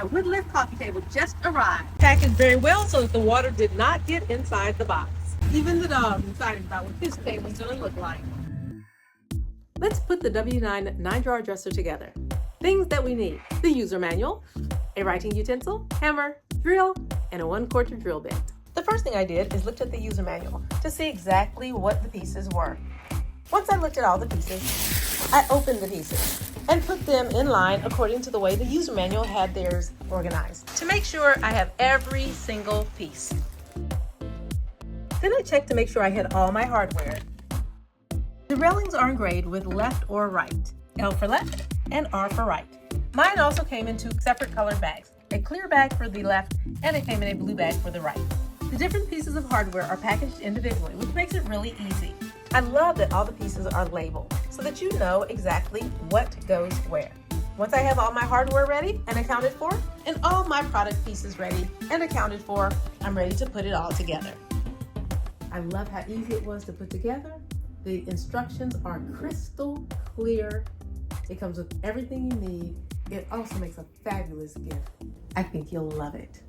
my wood lift coffee table just arrived. Packaged very well so that the water did not get inside the box. Even the dog is excited about what this table's gonna look like. Let's put the W9 9-drawer dresser together. Things that we need: the user manual, a writing utensil, hammer, drill, and a 1/4 drill bit. The first thing I did is looked at the user manual to see exactly what the pieces were. Once I looked at all the pieces, I opened the pieces and put them in line according to the way the user manual had theirs organized to make sure I have every single piece. Then I checked to make sure I had all my hardware. The railings are engraved with left or right, L for left and R for right. Mine also came in 2 separate colored bags, a clear bag for the left and it came in a blue bag for the right. The different pieces of hardware are packaged individually, which makes it really easy. I love that all the pieces are labeled so that you know exactly what goes where. Once I have all my hardware ready and accounted for, and all my product pieces ready and accounted for, I'm ready to put it all together. I love how easy it was to put together. The instructions are crystal clear. It comes with everything you need. It also makes a fabulous gift. I think you'll love it.